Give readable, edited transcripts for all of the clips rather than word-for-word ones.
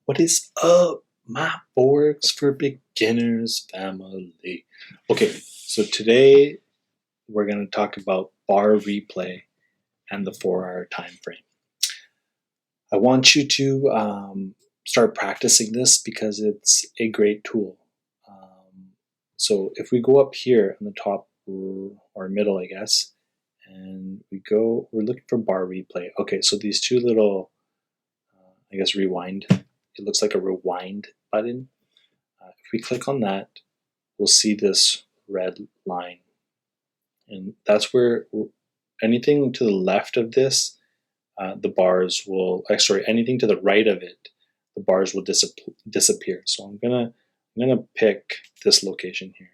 What is up, my Forex for Beginners family? Okay, so today we're going to talk about bar replay and the 4-hour time frame. I want you to start practicing this because it's a great tool. So if we go up here on the top or middle, I guess, and we're looking for bar replay. Okay, so these two little, I guess, rewind. It looks like a rewind button. If we click on that, we'll see this red line. And that's where anything to the left of this, the bars will, anything to the right of it, the bars will disappear. So I'm gonna pick this location here.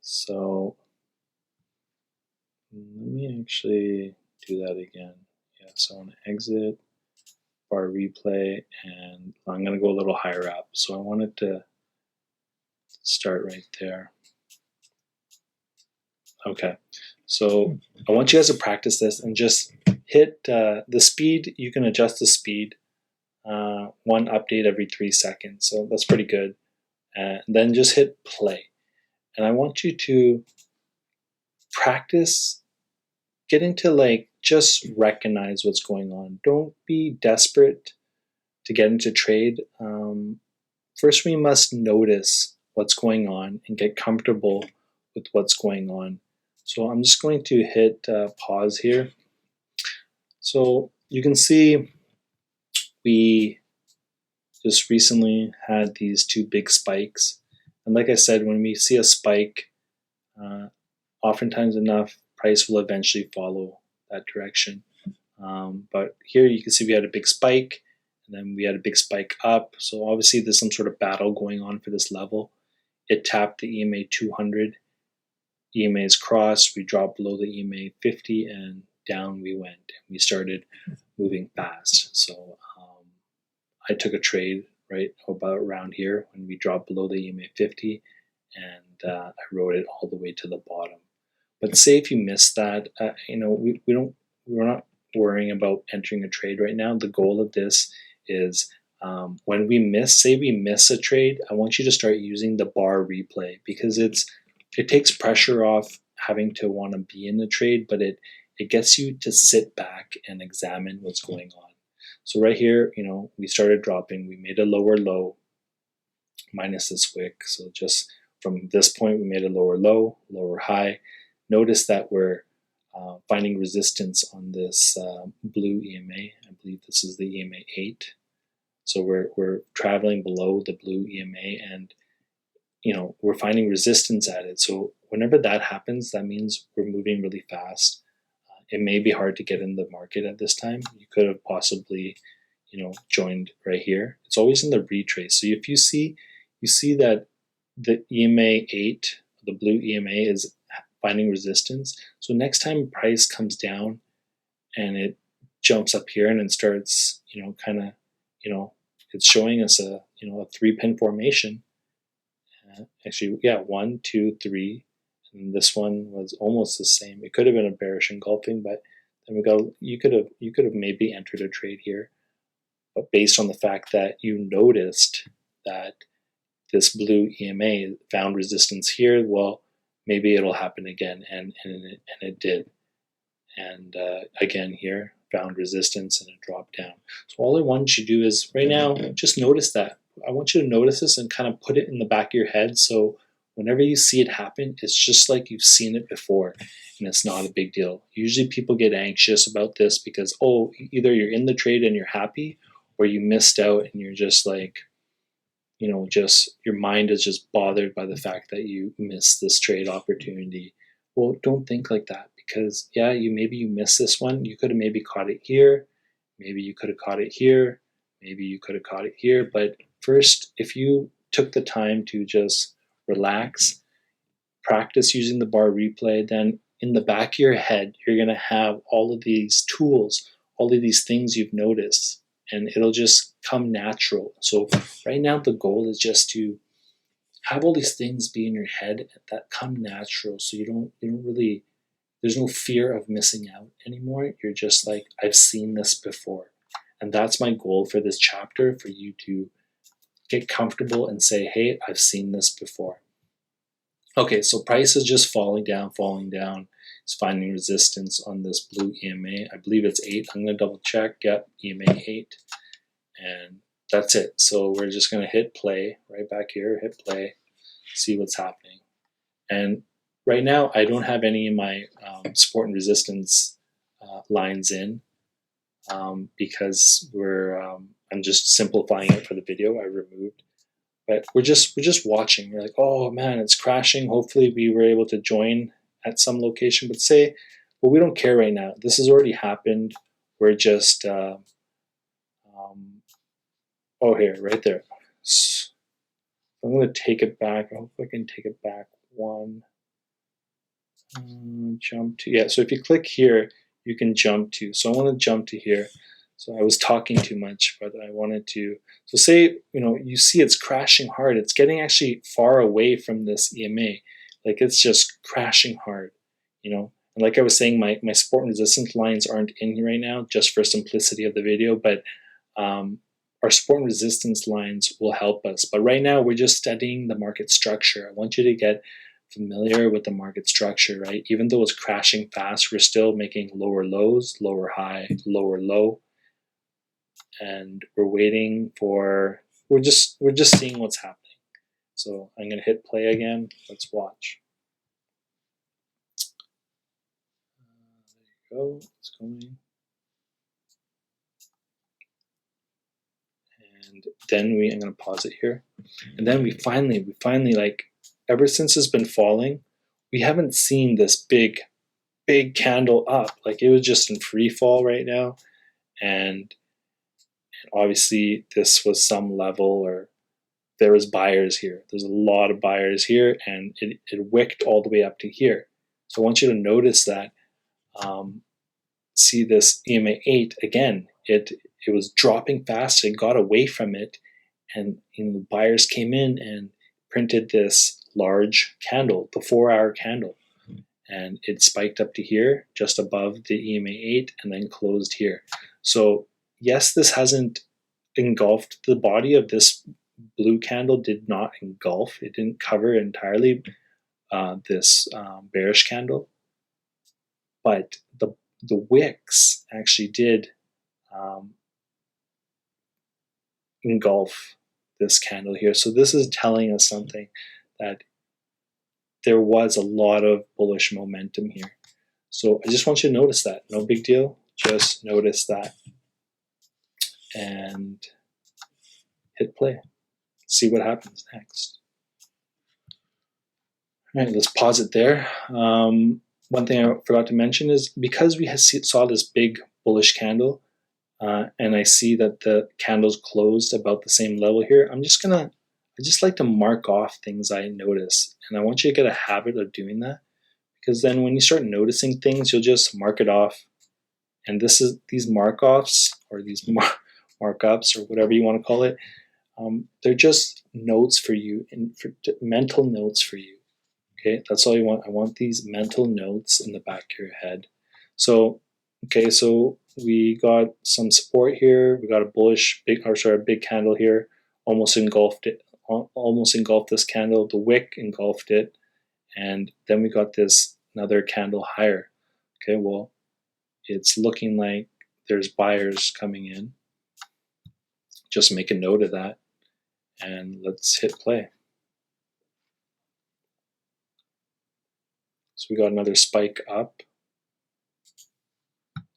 So let me actually do that again. Yeah, so I'm gonna exit bar replay, and I'm gonna go a little higher up. So I wanted to start right there. Okay, so I want you guys to practice this and just hit the speed. You can adjust the speed, one update every 3 seconds. So that's pretty good. And then just hit play. And I want you to practice getting to just recognize what's going on. Don't be desperate to get into trade. First, we must notice what's going on and get comfortable with what's going on. So I'm just going to hit pause here. So you can see we just recently had these two big spikes. And like I said, when we see a spike, oftentimes enough, price will eventually follow that direction. But here you can see we had a big spike, and then we had a big spike up. So obviously there's some sort of battle going on for this level. It tapped the EMA 200. EMA is crossed. We dropped below the EMA 50, and down we went. And we started moving fast. So I took a trade right about around here when we dropped below the EMA 50, and I rode it all the way to the bottom. But say if you missed that, we're not worrying about entering a trade right now. The goal of this is when we miss a trade, I want you to start using the bar replay, because it takes pressure off having to want to be in the trade, but it gets you to sit back and examine what's going on. So right here, we started dropping. We made a lower low minus this wick. So just from this point, we made a lower low, lower high. Notice that we're finding resistance on this blue EMA. I believe this is the EMA 8. So we're traveling below the blue EMA, and we're finding resistance at it. So whenever that happens, that means we're moving really fast. It may be hard to get in the market at this time. You could have possibly, joined right here. It's always in the retrace. So if you see that the EMA 8, the blue EMA, is finding resistance. So next time price comes down and it jumps up here and it starts, it's showing us a 3-pin formation. Actually, yeah, 1, 2, 3. And this one was almost the same. It could have been a bearish engulfing, but then you could have maybe entered a trade here. But based on the fact that you noticed that this blue EMA found resistance here, well, maybe it'll happen again, and it did. And again here, found resistance and it dropped down. So all I want you to do is right now, just notice that. I want you to notice this and kind of put it in the back of your head, so whenever you see it happen, it's just like you've seen it before, and it's not a big deal. Usually people get anxious about this because, either you're in the trade and you're happy, or you missed out and you're just like, just your mind is just bothered by the fact that you missed this trade opportunity. Well, don't think like that, because maybe you missed this one. You could have maybe caught it here. Maybe you could have caught it here. Maybe you could have caught it here. But first, if you took the time to just relax, practice using the bar replay, then in the back of your head, you're going to have all of these tools, all of these things you've noticed, and it'll just come natural. So right now, the goal is just to have all these things be in your head that come natural, so you don't really, there's no fear of missing out anymore. You're just like, I've seen this before. And that's my goal for this chapter, for you to get comfortable and say, hey, I've seen this before. Okay, so price is just falling down. It's finding resistance on this blue EMA. I believe it's 8. I'm going to double check. Yep, EMA 8. And that's it. So we're just going to hit play right back here, hit play, see what's happening. And right now, I don't have any of my support and resistance lines in because I'm just simplifying it for the video. I removed. But we're just watching. We're like, oh man, it's crashing. Hopefully we were able to join at some location. But well, we don't care right now. This has already happened. We're just, oh, here, right there. So I'm going to take it back. I hope I can take it back one. Jump to, yeah. So if you click here, you can jump to. So I want to jump to here. So I was talking too much, but I wanted to. So say, you see it's crashing hard. It's getting actually far away from this EMA. Like it's just crashing hard, And like I was saying, my support and resistance lines aren't in here right now, just for simplicity of the video, but our support and resistance lines will help us. But right now we're just studying the market structure. I want you to get familiar with the market structure, right? Even though it's crashing fast, we're still making lower lows, lower high, lower low. And we're waiting for, we're just seeing what's happening. So I'm going to hit play again. Let's watch. There you go. It's going. And then I'm going to pause it here. And then we finally, like, ever since it's been falling, we haven't seen this big candle up. Like it was just in free fall right now. And obviously this was some level, or there was buyers here. There's a lot of buyers here, and it wicked all the way up to here. So I want you to notice that. See this EMA 8 again. It was dropping fast. It got away from it, and the buyers came in and printed this large candle, the 4-hour candle, and it spiked up to here, just above the EMA 8, and then closed here. So yes, this hasn't engulfed the body of this blue candle. Did not engulf. It didn't cover entirely this bearish candle, but the wicks actually did engulf this candle here. So this is telling us something, that there was a lot of bullish momentum here. So I just want you to notice that. No big deal. Just notice that. And hit play. See what happens next. All right, let's pause it there. One thing I forgot to mention is, because we saw this big bullish candle, and I see that the candles closed about the same level here, I just like to mark off things I notice. And I want you to get a habit of doing that, because then when you start noticing things, you'll just mark it off. And these mark-offs, or these markups, or whatever you want to call it, they're just notes for you, and mental notes for you. Okay, that's all you want. I want these mental notes in the back of your head. So, okay, so we got some support here. We got a big candle here. Almost engulfed it. Almost engulfed this candle. The wick engulfed it, and then we got this another candle higher. Okay, well, it's looking like there's buyers coming in. Just make a note of that, and let's hit play. So we got another spike up.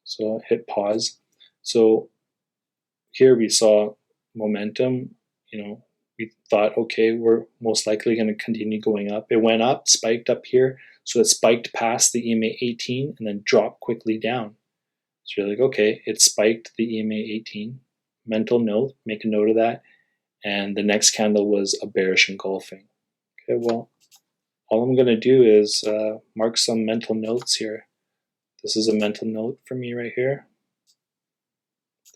So hit pause. So here we saw momentum. We thought, okay, we're most likely going to continue going up. It went up, spiked up here. So it spiked past the EMA 18 and then dropped quickly down. So you're like, okay, it spiked the EMA 18. Mental note, make a note of that. And the next candle was a bearish engulfing. Okay, well, all I'm going to do is mark some mental notes here. This is a mental note for me right here,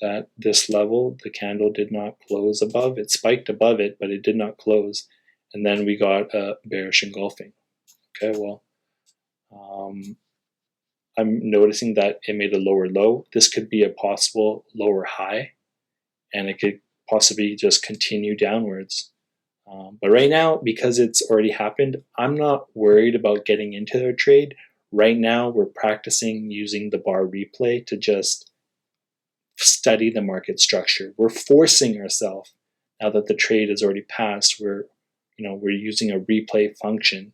that this level, the candle did not close above. It spiked above it, but it did not close. And then we got a bearish engulfing. Okay, well, I'm noticing that it made a lower low. This could be a possible lower high. and it could possibly just continue downwards. But right now, because it's already happened, I'm not worried about getting into their trade. Right now, we're practicing using the bar replay to just study the market structure. We're forcing ourselves, now that the trade has already passed, we're using a replay function.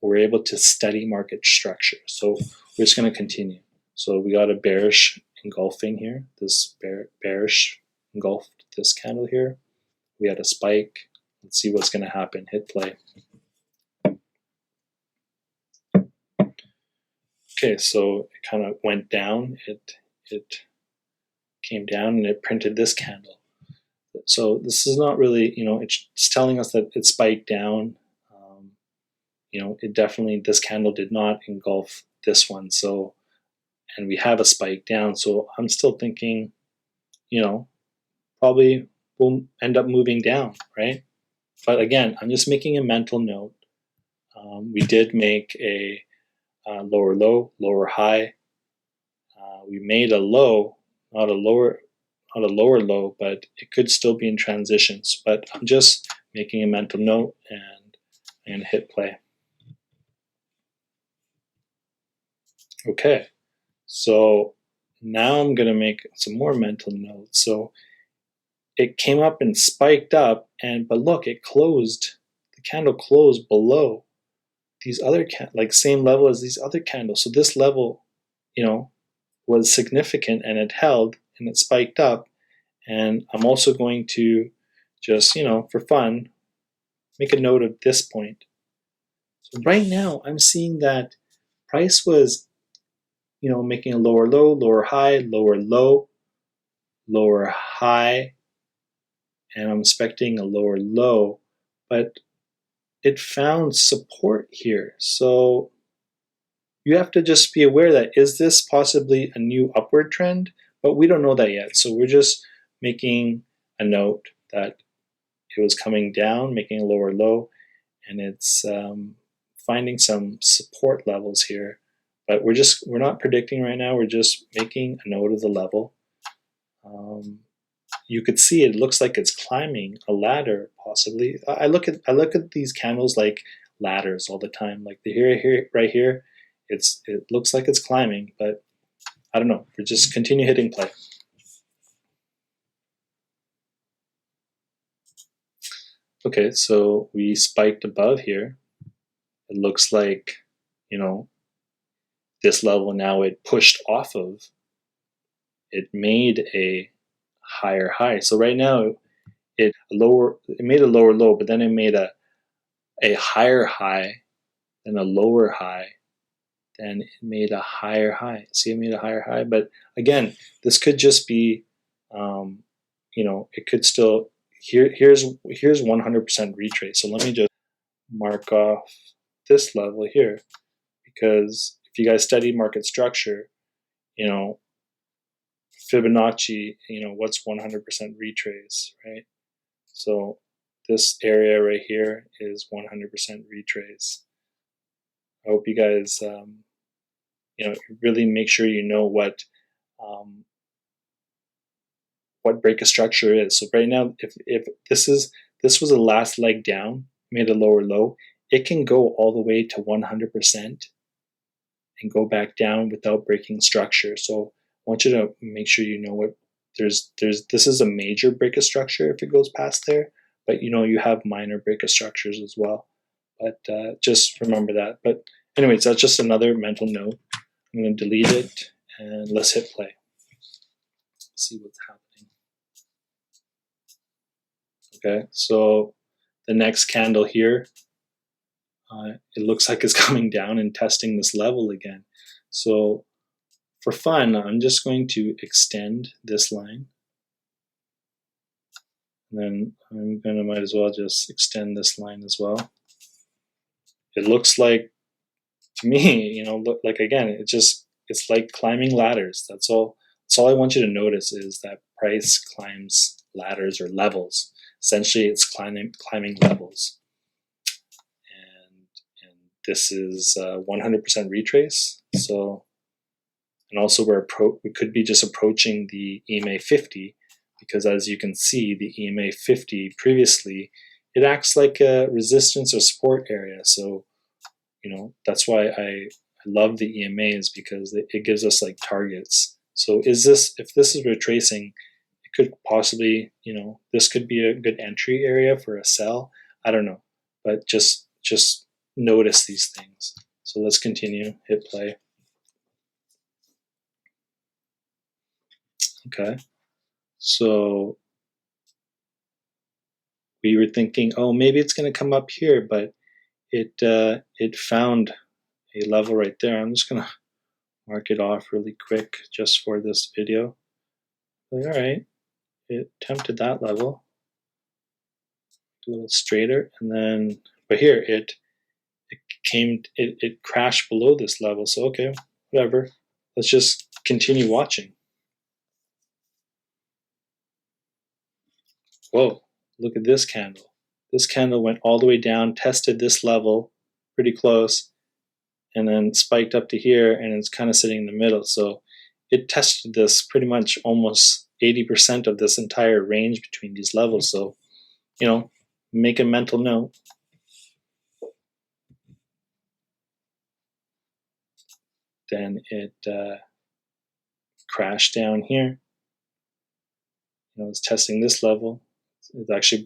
We're able to study market structure. So we're just going to continue. So we got a bearish engulfing here. This bearish engulfed this candle here. We had a spike. Let's see what's going to happen. Hit play. Okay, so it kind of went down. It came down and it printed this candle. So this is not really, it's telling us that it spiked down. It definitely, this candle did not engulf this one. So, and we have a spike down. So I'm still thinking, probably we'll end up moving down, right? But again, I'm just making a mental note. We did make a lower low, lower high. We made a low, not a lower low, but it could still be in transitions. But I'm just making a mental note, and I'm gonna hit play. Okay, so now I'm gonna make some more mental notes. So it came up and spiked up, but look, it closed. The candle closed below these other same level as these other candles. So this level, was significant, and it held and it spiked up. And I'm also going to just, for fun, make a note of this point. So right now I'm seeing that price was, making a lower low, lower high, lower low, lower high, and I'm expecting a lower low, but it found support here. So you have to just be aware that, is this possibly a new upward trend? But we don't know that yet. So we're just making a note that it was coming down, making a lower low, and it's finding some support levels here. But we're not predicting right now. We're just making a note of the level. You could see it looks like it's climbing a ladder, possibly. I look at these candles like ladders all the time. Like right here, it looks like it's climbing, but I don't know. We just continue hitting play. Okay, so we spiked above here. It looks like, this level now it pushed off of. It made a higher high. So right now it made a lower low, but then it made a higher high, then a lower high, then it made a higher high. See, it made a higher high. But again, this could just be, it could still, here's 100% retrace. So let me just mark off this level here, because if you guys study market structure, Fibonacci, what's 100% retrace, right? So this area right here is 100% retrace. I hope you guys, really make sure you know what break of structure is. So right now, if this was the last leg down, made a lower low, it can go all the way to 100% and go back down without breaking structure. So I want you to make sure you know what this is a major break of structure if it goes past there, but you have minor break of structures as well. But just remember that. But anyways, that's just another mental note. I'm going to delete it and let's hit play. See what's happening. Okay, so the next candle here, it looks like it's coming down and testing this level again. So for fun, I'm just going to extend this line. And then I'm going to might as well just extend this line as well. It looks like, to me, look like, again, it's like climbing ladders. That's all I want you to notice, is that price climbs ladders or levels. Essentially, it's climbing levels. And this is 100% retrace. So, and also we could be just approaching the EMA 50, because as you can see, the EMA 50 previously, it acts like a resistance or support area. So, that's why I love the EMAs, because it gives us like targets. So if this is retracing, it could possibly, this could be a good entry area for a sell. I don't know, but just notice these things. So let's continue, hit play. Okay, so we were thinking, oh, maybe it's going to come up here, but it found a level right there. I'm just going to mark it off really quick just for this video. Like, all right, it tempted that level, a little straighter, and then, but here it crashed below this level. So okay, whatever. Let's just continue watching. Whoa, look at this candle. This candle went all the way down, tested this level pretty close, and then spiked up to here, and it's kind of sitting in the middle. So it tested this pretty much almost 80% of this entire range between these levels. So, make a mental note. Then it crashed down here. It's testing this level. It actually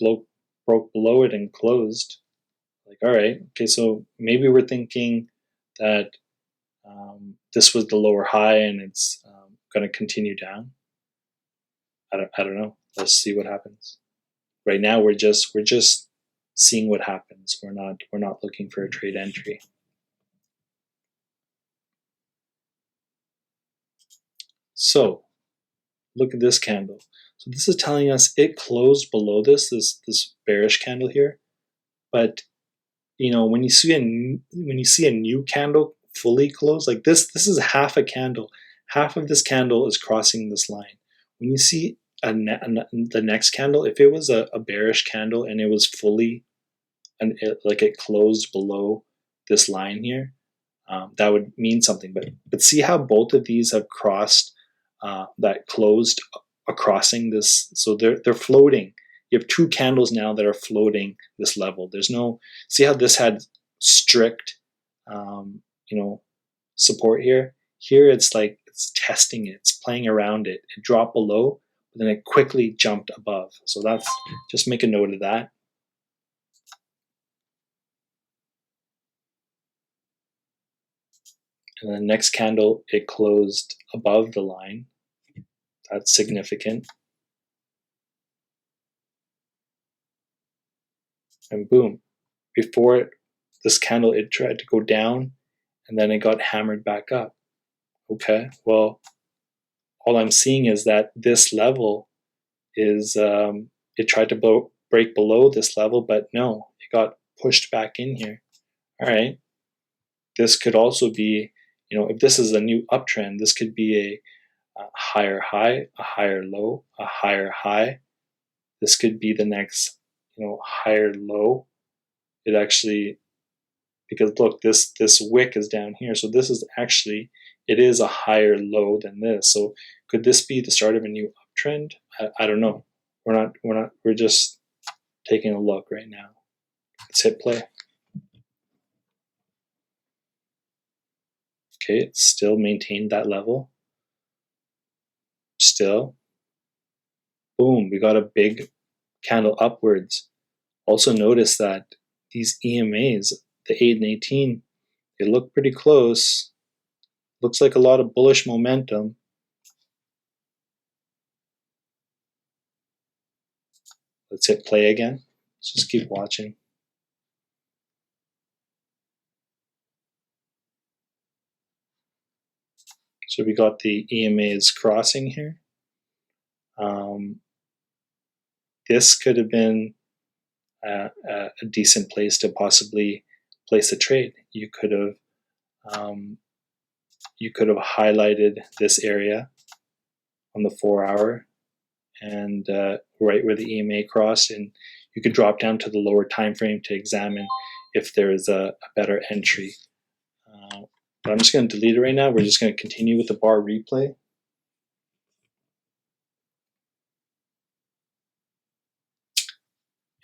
broke below it and closed. Like, all right, okay, so maybe we're thinking that this was the lower high and it's going to continue down. I don't know. Let's see what happens. Right now, we're just seeing what happens. We're not looking for a trade entry. So, look at this candle. So this is telling us it closed below this bearish candle here, but when you see a new candle fully close, like this is half a candle. Half of this candle is crossing this line. When you see the next candle, if it was a bearish candle and it was fully, it closed below this line here, that would mean something. But see how both of these have crossed, that closed crossing this. So they're floating. You have two candles now that are floating this level. There's no, see how this had strict, support here? Here it's like it's testing it, it's playing around it. It dropped below, but then it quickly jumped above. So that's, just make a note of that. And the next candle, it closed above the line. That's significant. And boom, before this candle, it tried to go down and then it got hammered back up. Okay, well, all I'm seeing is that this level is, it tried to break below this level, but no, it got pushed back in here. All right, this could also be, if this is a new uptrend, this could be a higher high, a higher low, a higher high. This could be the next, higher low. It actually, because look, this wick is down here, so this is actually, it is a higher low than this. So could this be the start of a new uptrend? I don't know. We're just taking a look right now. Let's hit play. Okay, it's still maintained that level. Still. Boom, we got a big candle upwards. Also notice that these EMAs, the 8 and 18, they look pretty close. Looks like a lot of bullish momentum. Let's hit play again. Let's just keep watching. So we got the EMAs crossing here. This could have been a decent place to possibly place a trade. You could have highlighted this area on the 4-hour and right where the EMA crossed, and you could drop down to the lower time frame to examine if there is a better entry. But I'm just going to delete it right now. We're just going to continue with the bar replay.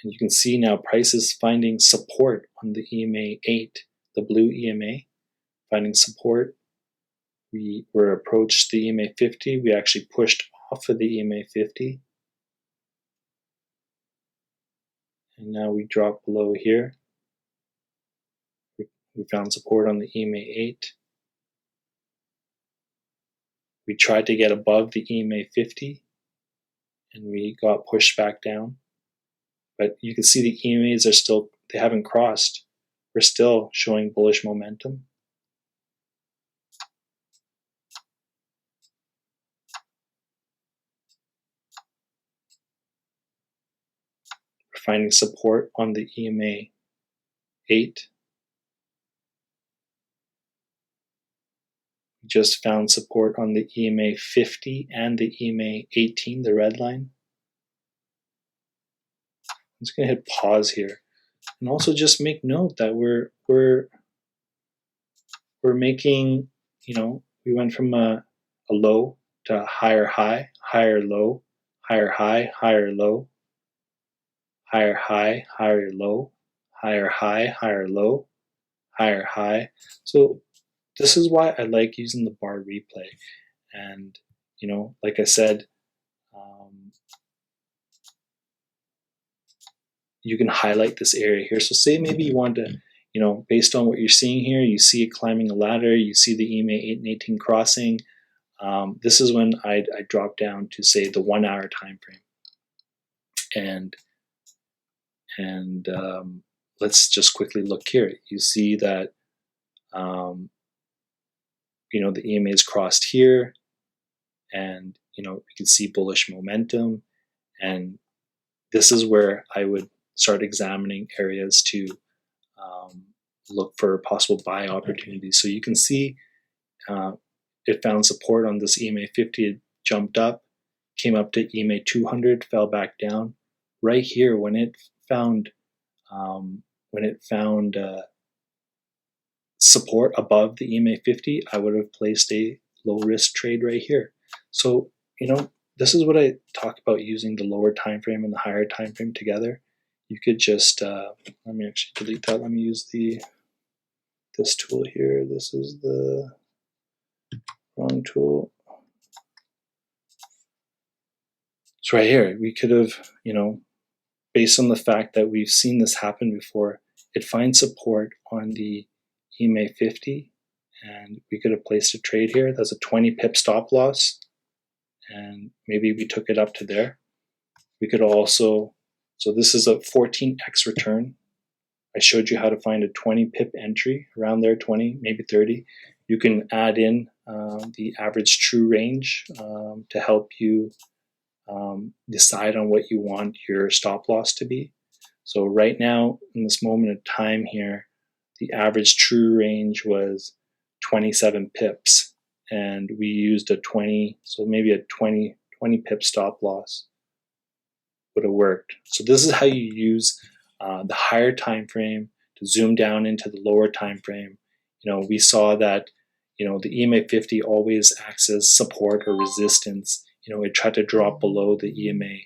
And you can see now price is finding support on the EMA 8, the blue EMA, finding support. We were approached the EMA 50. We actually pushed off of the EMA 50. And now we drop below here. We found support on the EMA 8. We tried to get above the EMA 50 and we got pushed back down. But you can see the EMAs are still, they haven't crossed. We're still showing bullish momentum. We're finding support on the EMA 8. We just found support on the EMA 50 and the EMA 18, the red line. I'm just going to hit pause here. And also just make note that we're making, we went from a low to a higher high, higher low, higher high, higher low, higher high, higher low, higher high, higher low, higher high. So this is why I like using the bar replay. And, like I said, you can highlight this area here. So say maybe you want to, based on what you're seeing here, you see it climbing a ladder, you see the EMA 8 and 18 crossing. This is when I drop down to, say, the 1 hour time frame. And let's just quickly look here. You see that, the EMA is crossed here, and, you can see bullish momentum. And this is where I would start examining areas to look for possible buy opportunities. So you can see it found support on this EMA 50. It jumped up, came up to EMA 200, fell back down. Right here, when it found support above the EMA 50, I would have placed a low risk trade right here. So this is what I talk about, using the lower time frame and the higher time frame together. You could just let me actually delete that. Let me use this tool here. This is the wrong tool. So right here, we could have, based on the fact that we've seen this happen before, it finds support on the EMA 50, and we could have placed a trade here. That's a 20 pip stop loss, and maybe we took it up to there. We could also, so this is a 14x return. I showed you how to find a 20 pip entry around there, 20, maybe 30. You can add in the average true range to help you decide on what you want your stop loss to be. So right now, in this moment of time here, the average true range was 27 pips, and we used a 20, so maybe a 20 pip stop loss would have worked. So this is how you use the higher time frame to zoom down into the lower time frame. We saw that the EMA 50 always acts as support or resistance. It tried to drop below the EMA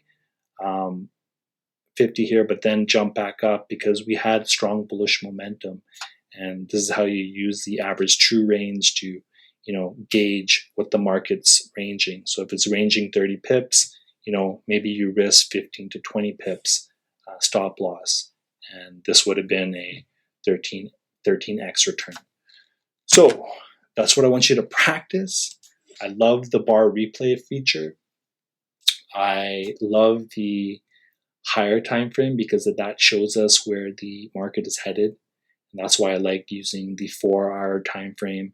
50 here, but then jump back up because we had strong bullish momentum. And this is how you use the average true range to, gauge what the market's ranging. So if it's ranging 30 pips, maybe you risk 15 to 20 pips stop loss. And this would have been a 13x return. So that's what I want you to practice. I love the bar replay feature. I love the higher time frame because that shows us where the market is headed. And that's why I like using the 4-hour time frame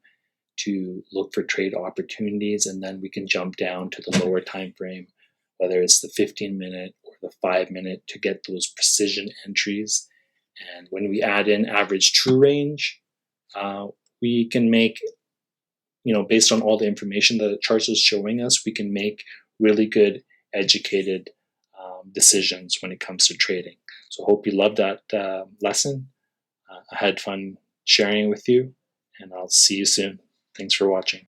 to look for trade opportunities, and then we can jump down to the lower time frame, whether it's the 15-minute or the 5-minute, to get those precision entries. And when we add in average true range, we can make, based on all the information that the charts is showing us, we can make really good, educated decisions when it comes to trading. So hope you loved that lesson. I had fun sharing with you, and I'll see you soon. Thanks for watching.